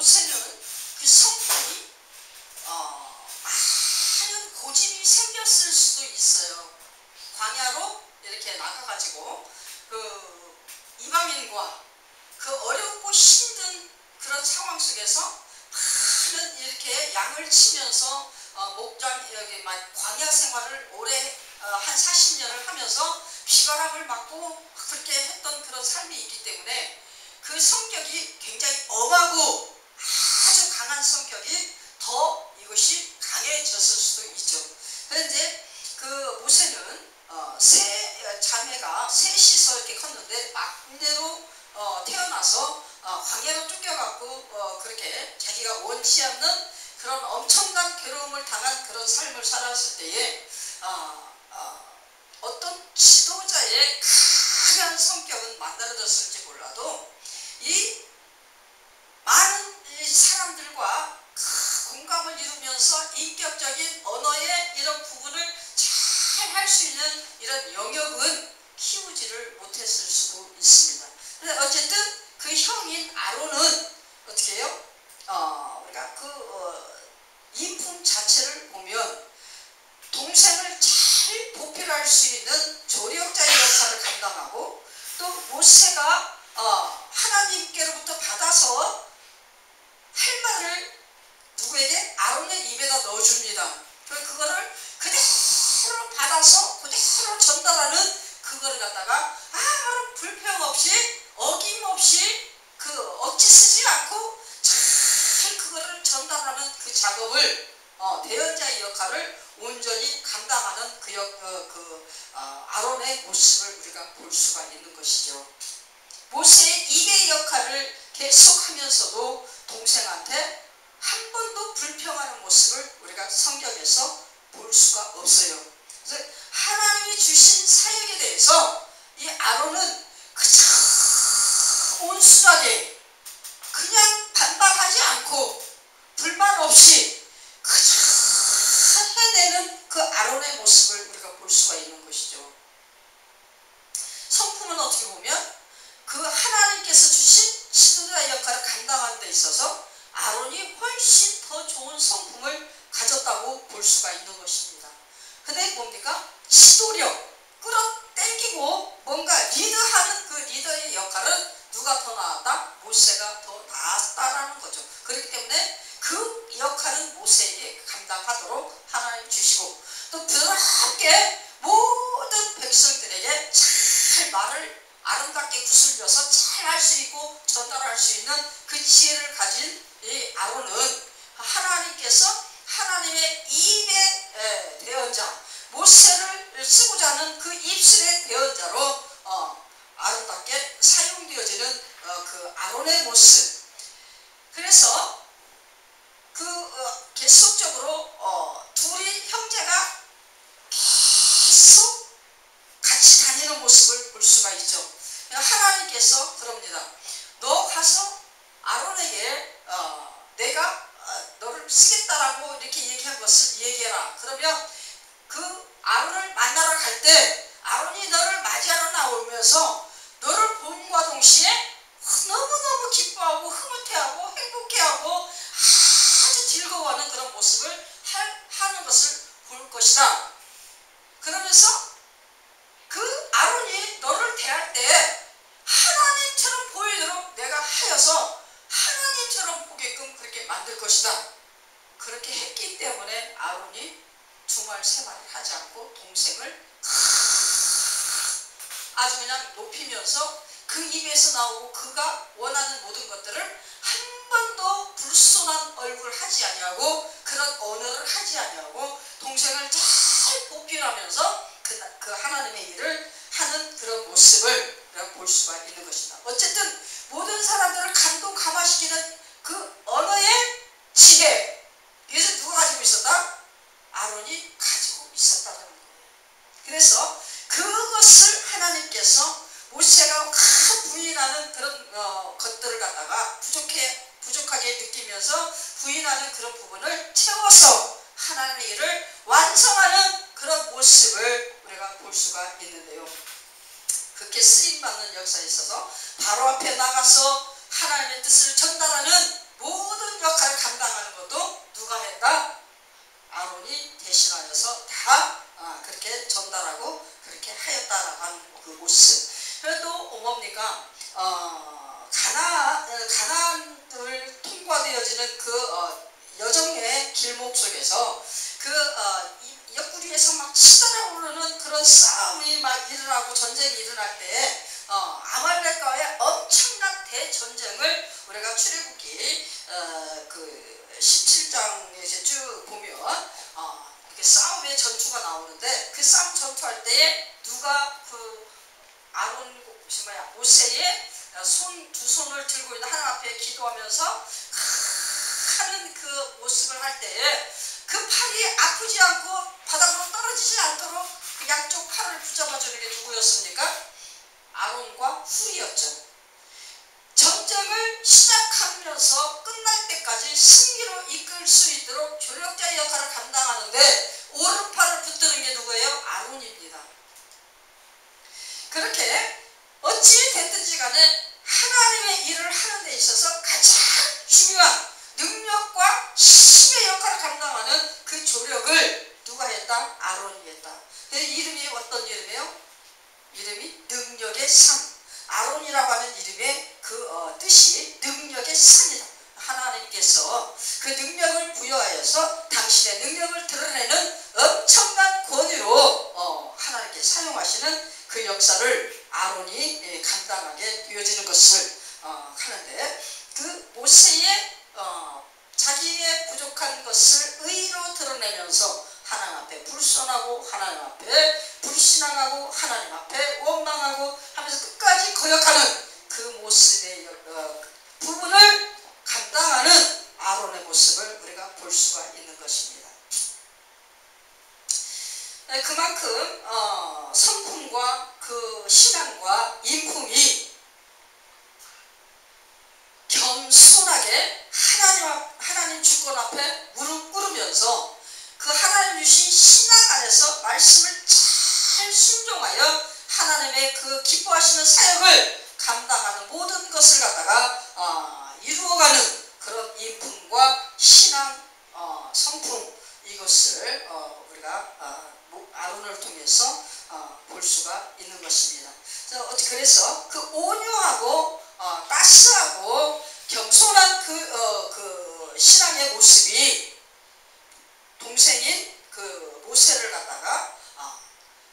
모세는 그 성품이 많은 고집이 생겼을 수도 있어요. 광야로 이렇게 나가가지고 그 이방인과 그 어렵고 힘든 그런 상황 속에서 많은 이렇게 양을 치면서 목장 여기 광야 생활을 오래 한 40년을 하면서 비바람을 맞고 그렇게 했던 그런 삶이 있기 때문에 그 성격이 굉장히 엄하고 아주 강한 성격이 더 이것이 강해졌을 수도 있죠. 그런데 그 모세는 세 자매가 셋이서 이렇게 컸는데 막내로 태어나서 광야로 쫓겨갖고 그렇게 자기가 원치 않는 그런 엄청난 괴로움을 당한 그런 삶을 살았을 때에 어떤 지도자의 강한 성격은 만들어졌을지 몰라도 이 많은 사람들과 공감을 이루면서 인격적인 언어의 이런 부분을 잘 할 수 있는 이런 영역은 키우지를 못했을 수도 있습니다. 근데 어쨌든 그 형인 아론은 어떻게 해요? 우리가 인품 자체를 보면 동생을 잘 보필할 수 있는 조력자의 역할을 감당하고 또 모세가 하나님께로부터 받아서 할 말을 누구에게? 아론의 입에다 넣어줍니다. 그래서 그거를 그대로 받아서 그대로 전달하는 그거를 갖다가 아무런 불평 없이 어김없이 억지 쓰지 않고 잘 그거를 전달하는 그 작업을 대언자의 역할을 온전히 감당하는 아론의 모습을 우리가 볼 수가 있는 것이죠. 모세의 입의 역할을 계속하면서도 동생한테 한 번도 불평하는 모습을 우리가 성경에서 볼 수가 없어요. 그래서 하나님이 주신 사역에 대해서 이 아론은 그저 온순하게 그냥 반박하지 않고 불만 없이 그저 해내는 그 아론의 모습을 우리가 볼 수가 있는 것이죠. 성품은 어떻게 보면 그 하나님께서 주신 지도자 역할을 감당하는 데 있어서 아론이 훨씬 더 좋은 성품을 가졌다고 볼 수가 있는 것입니다. 근데 뭡니까? 지도력, 끌어당기고 뭔가 리드하는 그 리더의 역할은 누가 더 나았다? 모세가 더 나았다라는 거죠. 그렇기 때문에 그 역할은 모세에게 감당하도록 하나님 주시고 또 부드럽게 모든 백성들에게 잘 말을 아름답게 구슬려서 잘 할 수 있고 전달할 수 있는 그 지혜를 가진 이 아론은 하나님께서 하나님의 입의 대언자 모세를 쓰고자 하는 그 입술의 대언자로 아름답게 사용되어지는 그 아론의 모습. 그래서 계속적으로 둘이 형제가 계속 같이 다니는 모습을 볼 수가 있죠. 하나님께서 그럽니다. 너 가서 아론에게 내가 너를 쓰겠다라고 이렇게 얘기한 것을 얘기해라. 그러면 그 아론을 만나러 갈 때 아론이 너를 맞이하러 나오면서 너를 봄과 동시에 너무너무 기뻐하고 흐뭇해하고 행복해하고 아주 즐거워하는 그런 모습을 하는 것을 볼 것이다. 그러면서 그 아론이 너를 대할 때 하나님처럼 보이도록 내가 하여서 하나님처럼 보게끔 그렇게 만들 것이다. 그렇게 했기 때문에 아론이 두말 세말을 하지 않고 동생을 아주 그냥 높이면서 그 입에서 나오고 그가 원하는 모든 것들을 한 번도 불손한 얼굴 하지 아니하고 그런 언어를 하지 아니하고 동생을 잘 보필하면서 그 하나님의 일을 하는 그런 모습을 볼 수가 있는 것이다. 어쨌든 모든 사람들을 감동감화시키는 그 언어의 지혜, 이것을 누가 가지고 있었다? 아론이 가지고 있었다는 거예요. 그래서 그것을 하나님께서 모세가 부인하는 그런 것들을 갖다가 부족하게 느끼면서 부인하는 그런 부분을 채워서 하나님의 일을 완성하는 그런 모습을 우리가 볼 수가 있는데요. 그렇게 쓰임받는 역사에 있어서 바로 앞에 나가서 하나님의 뜻을 전달하는 모든 역할을 감당하는 것도 누가 했다? 아론이 대신하여서 다 그렇게 전달하고 그렇게 하였다라고 하는 그 모습. 그래도 뭡니까? 가나안을 통과되어지는 그 여정의 길목 속에서 그 옆구리에서 막 치달아 오르는 그런 싸움이 막 일어나고 전쟁이 일어날 때 아말렉과의 엄청난 대전쟁을 우리가 출애굽기 그 17장에 쭉 보면 이렇게 싸움의 전투가 나오는데 그 싸움 전투할 때에 누가 그 아론 모세의 두 손을 들고 있는 하나님 앞에 기도하면서 하는 그 모습을 할 때에 그 팔이 아프지 않고 바닥으로 떨어지지 않도록 그 양쪽 팔을 붙잡아 주는 게 누구였습니까? 아론과 훌이었죠. 전쟁을 시작하면서 끝날 때까지 승리로 이끌 수 있도록 조력자의 역할을 감당하는데 오른팔을 붙드는 게 누구예요? 아론입니다. 그렇게 어찌 됐든지 간에 하나님의 일을 하는 데 있어서 가장 중요한 능력과 힘의 역할을 감당하는 그 조력을 누가 했다? 아론이 했다. 그 이름이 어떤 이름이에요? 이름이 능력의 산. 아론이라고 하는 이름의 그 뜻이 능력의 산이다. 하나님께서 그 능력을 부여하여서 당신의 능력을 드러내는 엄청난 권위로 하나님께 사용하시는 그 역사를 아론이 감당하게 되어지는 것을 하는데 그 모세의 자기의 부족한 것을 의로 드러내면서 하나님 앞에 불손하고 하나님 앞에 불신앙하고 하나님 앞에 원망하고 하면서 끝까지 거역하는 그 모습의 부분을 감당하는 아론의 모습을 우리가 볼 수가 있는 것입니다. 그만큼 성품과 그 신앙과 인품이 겸손하게 하나님 주권 앞에 무릎 꿇으면서 그 하나님 주신 신앙 안에서 말씀을 잘 순종하여 하나님의 그 기뻐하시는 사역을 감당하는 모든 것을 갖다가 이루어가는 그런 인품과 신앙, 성품, 이것을 우리가 아론을 통해서 볼 수가 있는 것입니다. 그래서 그 온유하고 따스하고 겸손한 그 신앙의 모습이 동생인 그 모세를 갖다가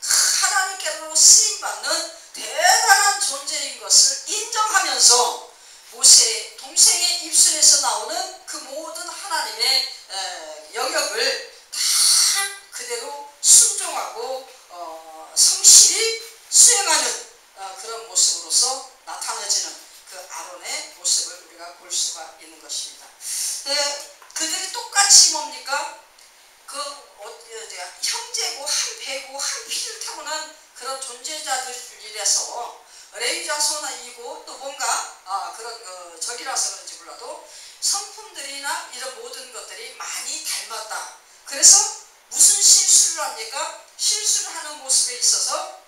하나님께로 쓰임받는 대단한 존재인 것을 인정하면서 모세 동생의 입술에서 나오는 그 모든 하나님의 영역을 다 그대로 순종하고 성실히 수행하는 그런 모습으로서 나타내지는 그 아론의 모습을 우리가 볼 수가 있는 것입니다. 그들이 똑같이 뭡니까? 형제고 한 배고 한 피를 타고난 그런 존재자들이라서 레위 자손이고 또 뭔가 그런 적이라서 그런지 몰라도 성품들이나 이런 모든 것들이 많이 닮았다. 그래서 무슨 실수를 합니까? 실수를 하는 모습에 있어서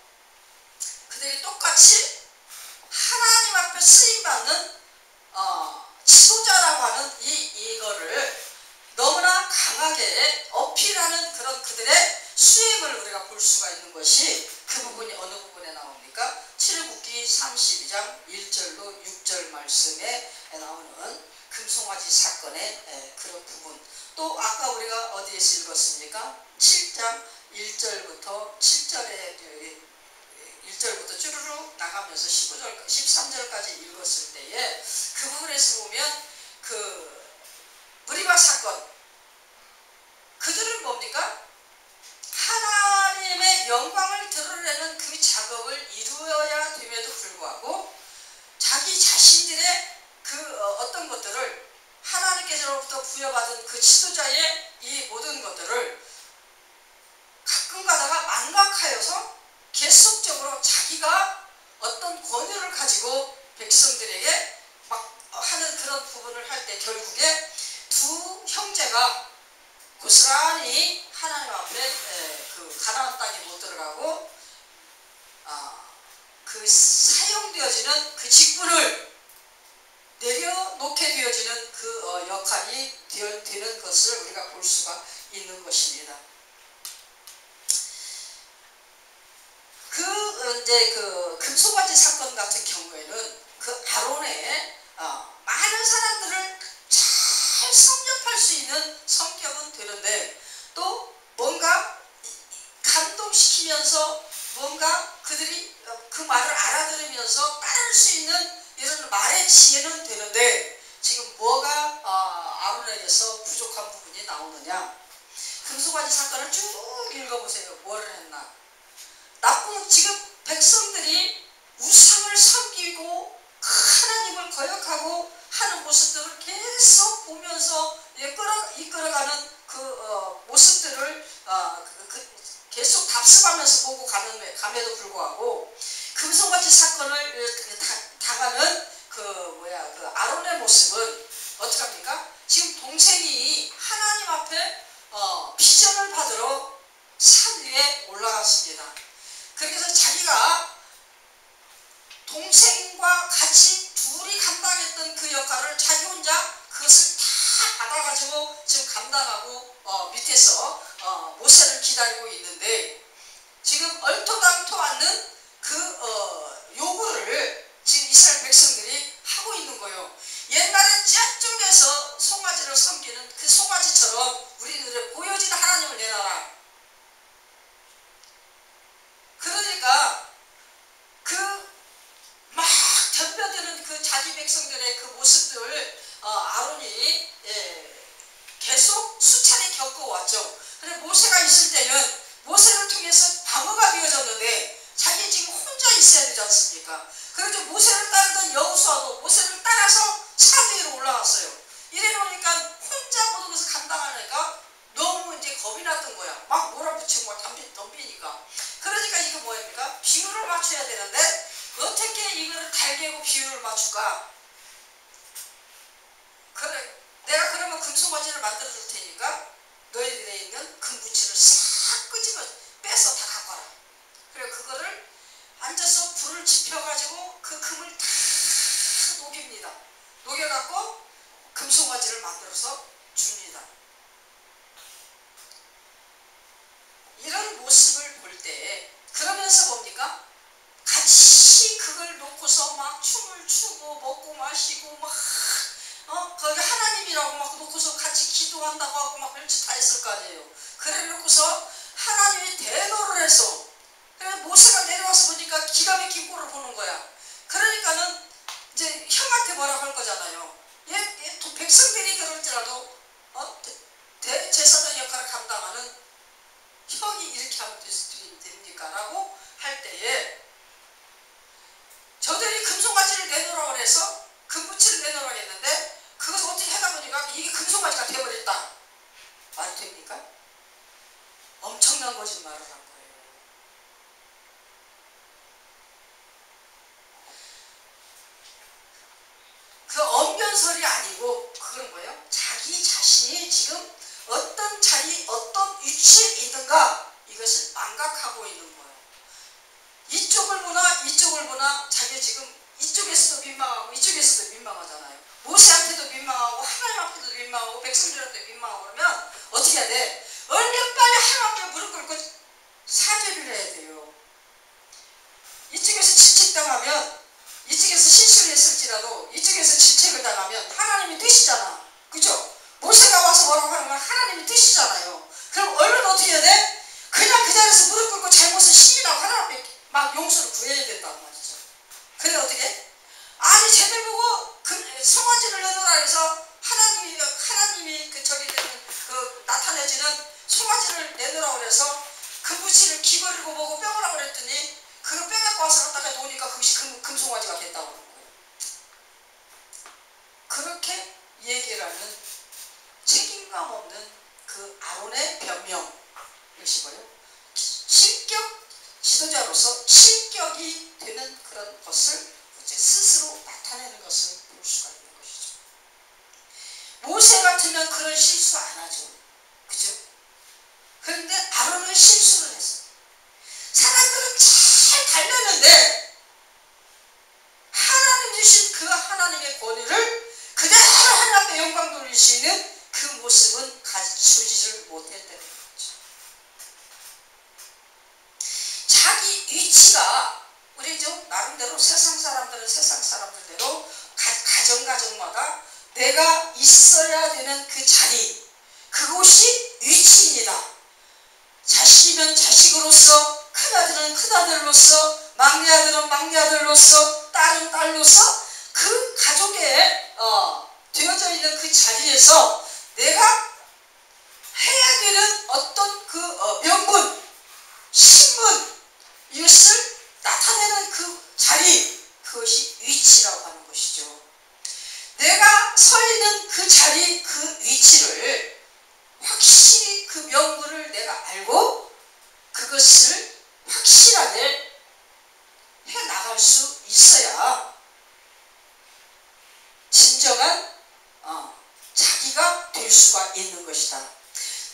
그들이 똑같이 하나님 앞에 쓰임받는 지도자라고 하는 이거를 너무나 강하게 어필하는 그런 그들의 수행을 우리가 볼 수가 있는 것이 그 부분이 어느 부분에 나옵니까? 출애굽기 32장 1절로 6절 말씀에 나오는 금송아지 사건의 그런 부분. 또 아까 우리가 어디에서 읽었습니까? 7장 1절부터 1절부터 쭈루룩 나가면서 13절까지 읽었을 때에 그 부분에서 보면 그 무리바 사건, 그들은 뭡니까? 하나님의 영광을 드러내는 그 작업을 이루어야 됨에도 불구하고 자기 자신들의 그 어떤 것들을 하나님께서로부터 부여받은 그 지도자의 이 모든 것들을 가끔 가다가 망각하여서 계속적으로 자기가 어떤 권위를 가지고 백성들에게 막 하는 그런 부분을 할 때 결국에 두 형제가 고스란히 하나님 앞에 그 가나안 땅에 못 들어가고 그 사용되어지는 그 직분을 내려놓게 되어지는 그 역할이 되는 것을 우리가 볼 수가 있는 것입니다. 이제 그 금송아지 사건 같은 경우에는 그 아론의 많은 사람들을 잘 섭렵할 수 있는 성격은 되는데 또 뭔가 감동시키면서 뭔가 그들이 그 말을 알아들으면서 따를 수 있는 이런 말의 지혜는 되는데 지금 뭐가 아론에게서 부족한 부분이 나오느냐. 금송아지 사건을 쭉 읽어보세요. 뭐를 했나. 지금 백성들이 우상을 섬기고 하나님을 거역하고 하는 모습들을 계속 보면서 이끌어가는 그 모습들을 계속 답습하면서 보고 감에도 불구하고 금송아지 사건을 당하는 그 아론의 모습은 어떻게 합니까? 지금 동생이 하나님 앞에 비전을 받으러 산 위에 올라갔습니다. 그래서 자기가 동생과 같이 둘이 감당했던 그 역할을 자기 혼자 그것을 다 받아가지고 지금 감당하고 밑에서 모세를 기다리고 있는데 지금 얼토당토 않는 그 요구를 지금 이스라엘 백성들이 하고 있는 거예요. 옛날에 짝쪽에서 송아지를 섬기는 그 송아지처럼 우리들의 보여진 하나님을 내놔라. 그러니까 그 막 덤벼드는 그 자기 백성들의 그 모습들을 아론이 계속 수차례 겪어왔죠. 근데 모세가 있을 때는 모세를 통해서 방어가 되어졌는데 자기 지금 혼자 있어야 되지 않습니까? 그래서 모세를 따르던 여호수아도 모세를 따라서 산 위로 올라왔어요. 이래 놓으니까 혼자 모든 것을 감당하니까 너무 이제 겁이 났던 거야. 막 몰아붙이고 막 덤비니까. 그러니까 이거 뭐입니까? 비율을 맞춰야 되는데 어떻게 이거를 달개고 비율을 맞출까? 그래, 내가 그러면 금송아지를 만들어 줄 테니까 너희들에 있는 금부치를 싹 끄집어 빼서 다 갖고 와라. 그래 그거를 앉아서 불을 지펴가지고 그 금을 다 녹입니다. 녹여갖고 금송아지를 만들어서 줍니다. 이런 모습을 볼 때 그러면서 뭡니까? 같이 그걸 놓고서 막 춤을 추고 먹고 마시고 막 거기 하나님이라고 막 놓고서 같이 기도한다고 하고 막 별짓 다 했을 거 아니에요. 그래 놓고서 하나님이 대노를 해서 그래 모세가 내려와서 보니까 기가 막힌 꼴을 보는 거야. 그러니까는 이제 형한테 뭐라고 할 거잖아요. 백성들이 그럴지라도 대제사장 역할을 감당하는 형이 이렇게 하면 됩니까? 라고 할 때에 저들이 금송아지를 내놓으라고 해서 금부치를 내놓으라고 했는데 그것을 어떻게 하다 보니까 이게 금송아지가 되어버렸다. 말이 됩니까? 엄청난 거짓말을 한 거예요. 그 언변설이 아니고 그건 뭐예요? 자기 자신이 지금 어떤 자리, 어떤 위치에 있는가 이것을 망각하고 있는 거예요. 이쪽을 보나 자기 지금 이쪽에서도 민망하고 이쪽에서도 민망하잖아요. 모세한테도 민망하고 하나님 앞에도 민망하고 백성들한테도 민망하고 그러면 어떻게 해야 돼? 얼른 빨리 하나님 앞에 무릎 꿇고 사죄를 해야 돼요. 이쪽에서 질책당하면 이쪽에서 실수를 했을지라도 이쪽에서 질책을 당하면 하나님이 뜻이잖아. 그죠? 모세가 와서 뭐라고 하는 건 하나님이 뜻이잖아요. 그럼 얼른 어떻게 해야 돼? 그냥 그 자리에서 무릎 꿇고 잘못을 시인하고 하나님 앞에 막 용서를 구해야 된다는 말이죠. 그래 어떻게? 아니 쟤들 보고 송아지를 내놓으라 해서 하나님이 저기 되는 나타내지는 송아지를 내놓으라고 해서 금부치를 기버리고 보고 빼오라고 그랬더니 그거 빼갖고 와서 갖다가 놓으니까 그것이 금송아지가 됐다고 그러는 거예요. 그렇게 얘기를 하는 책임감 없는 그 아론의 변명, 이것이 뭐예요? 실격 지도자로서 실격이 되는 그런 것을 이제 스스로 나타내는 것을 볼 수가 있는 것이죠. 모세 같으면 그런 실수 안 하죠. 그죠? 그런데 아론은 실수를 했어요. 사람들은 잘 달렸는데 하나님 주신 그 하나님의 권위를 영광 돌릴 수 있는 그 모습은 갖추지를 못했다는 거죠. 자기 위치가 우리 좀 나름대로 세상 사람들은 세상 사람들대로 가정마다 내가 있어야 되는 그 자리, 그곳이 위치입니다. 자식이면 자식으로서, 큰아들은 큰아들로서, 막내아들은 막내아들로서, 딸은 딸로서 그 가족에 되어져 있는 그 자리에서 내가 해야 되는 어떤 그 명분, 신분, 이것을 나타내는 그 자리, 그것이 위치라고 하는 것이죠. 내가 서 있는 그 자리, 그 위치를 확실히 그 명분을 내가 알고 그것을 확실하게 해나갈 수 있어야 진정한 자기가 될 수가 있는 것이다.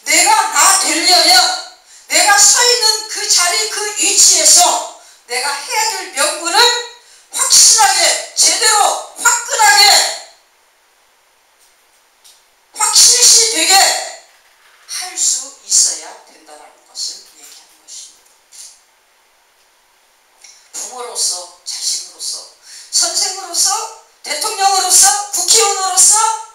내가 나 되려면 내가 서 있는 그 자리, 그 위치에서 내가 해야 될 명분을 확실하게, 제대로, 화끈하게, 확실시 되게 할 수 있어야 된다는 것을 얘기하는 것입니다. 부모로서, 자식으로서, 선생으로서, 대통령으로서, 국회의원으로서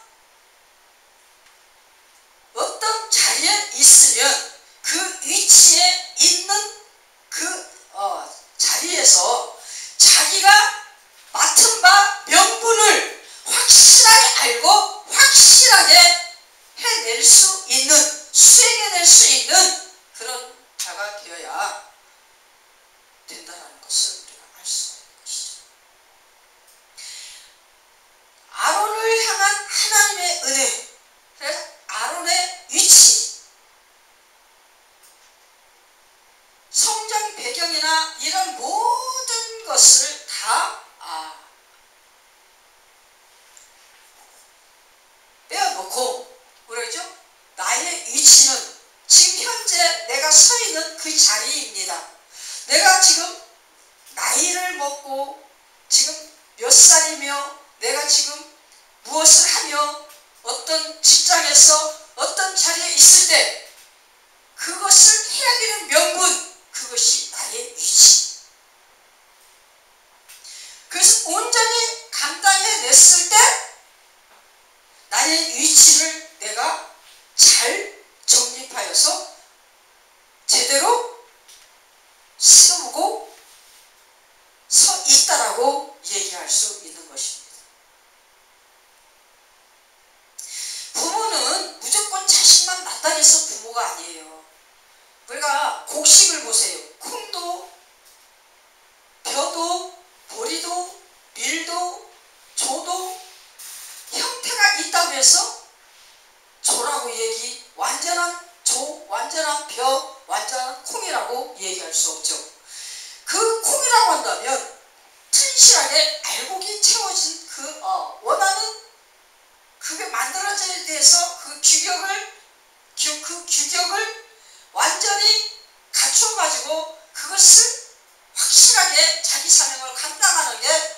어떤 자리에 있으면 그 위치에 있는 그 자리에서 자기가 맡은 바 명분을 확실하게 알고 확실하게 해낼 수 있는, 수행해낼 수 있는 그런 자가 되어야 된다는 것을 우리가 알 수가 있는 것이죠. 아론을 향한 하나님의 은혜, 그래서 아론의 위치, 성장 배경이나 이런 모든 것을 다 빼어놓고 그러죠? 나의 위치는 지금 현재 내가 서 있는 그 자리입니다. 내가 지금 나이를 먹고 지금 몇 살이며 내가 지금 무엇을 하며 어떤 직장에서 어떤 자리에 있을 때 그것을 해야 되는 명분, 그것이 나의 위치. 그래서 온전히 감당해냈을 때 나의 위치를 내가 잘 정립하여서 제대로 세우고 서 있다라고 얘기할 수 있는 것입니다. 부모는 무조건 자식만 마땅해서 부모가 아니에요. 우리가 곡식을 보세요. 콩도, 벼도, 보리도, 밀도, 조도 형태가 있다고 해서 조라고 완전한 조, 완전한 벼, 완전한 콩이라고 얘기할 수 없죠. 그 콩이라고 한다면 튼실하게 알곡이 채워진 그 원하는 그게 만들어져야 돼서 그 규격을 완전히 갖춰가지고 그것을 확실하게 자기 사명을 감당하는 게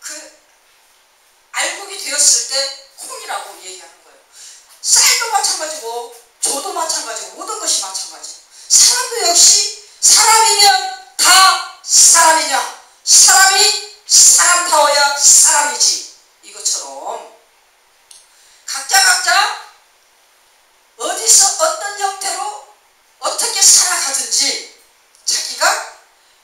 그 알곡이 되었을 때 콩이라고 얘기하는 거예요. 쌀도 마찬가지고 조도 마찬가지고 모든 것이 마찬가지고 사람도 역시 사람이면 다 사람이냐, 사람이 사람다워야 사람이지. 이것처럼 각자 어디서 어떤 형태로 어떻게 살아가든지 자기가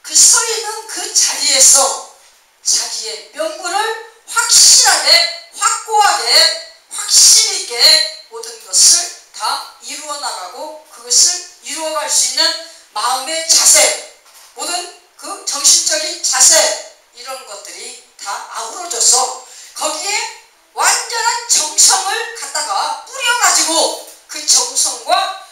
그 서 있는 그 자리에서 자기의 명분을 확실하게, 확고하게, 확실하게 모든 것을 다 이루어 나가고 그것을 이루어갈 수 있는 마음의 자세, 모든 그 정신적인 자세, 이런 것들이 다 아우러져서 거기에 완전한 정성을 갖다가 뿌려가지고 그 정성과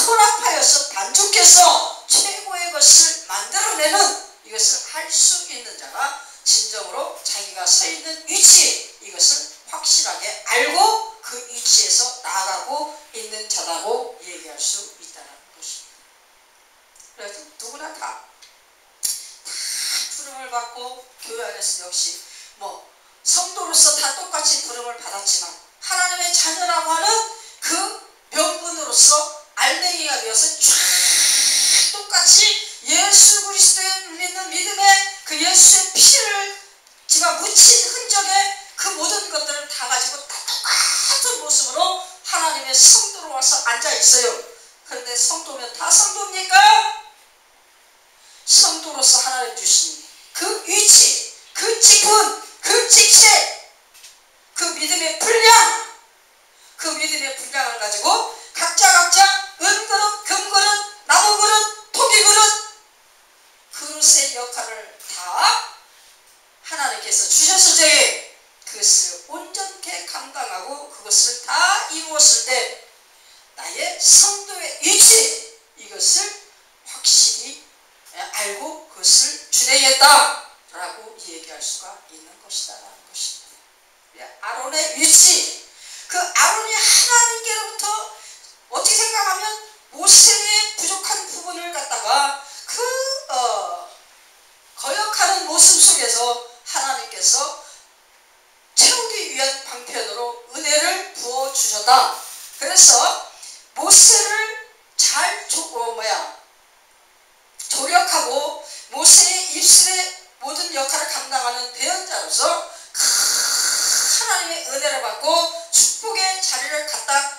혼합하여서 단축해서 최고의 것을 만들어내는 이것을 할 수 있는 자가 진정으로 자기가 서 있는 위치, 이것을 확실하게 알고 그 위치에서 나아가고 있는 자라고 얘기할 수 있다는 것입니다. 그래서 누구나 다 부름을 받고 교회 안에서 역시 성도로서 다 똑같이 부름을 받았지만 하나님의 자녀라고 하는 그 명분으로서 알맹이가 되어서 쫙 똑같이 예수 그리스도의 믿는 믿음의 그 예수의 피를 제가 묻힌 흔적의 그 모든 것들을 다 가지고 다 똑같은 모습으로 하나님의 성도로 와서 앉아 있어요. 그런데 성도면 다 성도입니까? 성도로서 하나님 주신 그 위치, 그 직분, 그 직책, 그 믿음의 분량, 그 믿음의 분량을 가지고 각자 은그릇, 금그릇, 나무그릇, 토기그릇, 그릇의 역할을 다 하나님께서 주셨을 때에 그것을 온전케 감당하고 그것을 다 이루었을 때 나의 성도의 위치, 이것을 확실히 알고 그것을 준행했다 라고 얘기할 수가 있는 것이다 라는 것입니다. 아론의 위치, 그 아론이 하나님께로부터 어떻게 생각하면 모세의 부족한 부분을 갖다가 거역하는 모습 속에서 하나님께서 채우기 위한 방편으로 은혜를 부어주셨다. 그래서 모세를 잘 조력하고 모세의 입술의 모든 역할을 감당하는 대언자로서 하나님의 은혜를 받고 축복의 자리를 갖다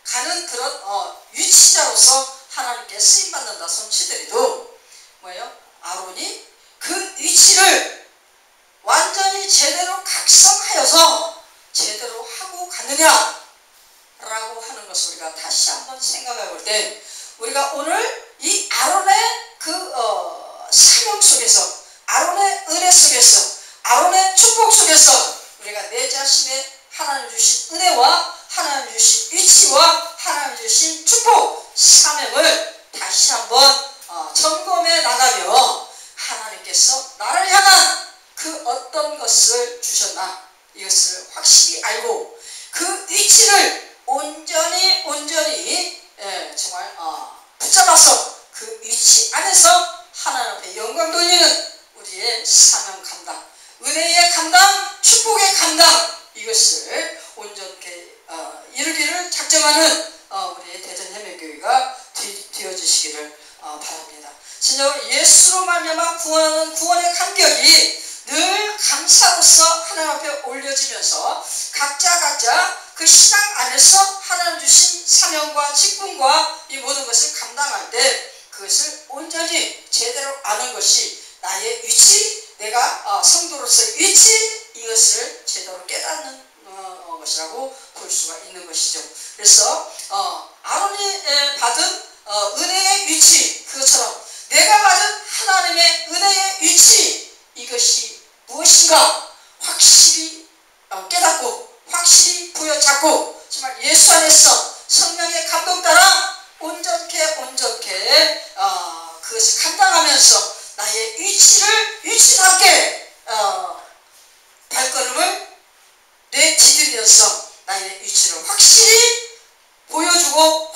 가는 그런 위치자로서 하나님께 쓰임받는다 손치더라도 아론이 그 위치를 완전히 제대로 각성하여서 제대로 하고 가느냐 라고 하는 것을 우리가 다시 한번 생각해 볼 때 우리가 오늘 이 아론의 그 사명 속에서, 아론의 은혜 속에서, 아론의 축복 속에서 우리가 내 자신의 하나님 주신 은혜와 하나님 주신 위치와 하나님 주신 축복, 사명을 다시 한번 점검해 나가며 하나님께서 나를 향한 그 어떤 것을 주셨나 이것을 확실히 알고 그 위치를 온전히 정말 붙잡아서 그 위치 안에서 하나님 앞에 영광 돌리는 우리의 사명 감당, 은혜의 감당, 축복의 감당, 이것을 온전히 이루기를 작정하는 우리의 대전해명교회가 되어주시기를 바랍니다. 진짜 예수로 말미암아 구원하는 구원의 감격이 늘 감사로서 하나님 앞에 올려지면서 각자 그 신앙 안에서 하나님 주신 사명과 직분과 이 모든 것을 감당할 때 그것을 온전히 제대로 아는 것이 나의 위치, 내가 성도로서의 위치, 이것을 제대로 깨닫는 것이라고 볼 수가 있는 것이죠. 그래서 아론이 받은 은혜의 위치, 그것처럼 내가 받은 하나님의 은혜의 위치, 이것이 무엇인가 확실히 깨닫고 확실히 부여잡고 정말 예수 안에서 성령의 감동 따라 온전케 그것을 감당하면서 나의 위치를 위치답게 발걸음을 내디디면서 나의 위치를 확실히 보여주고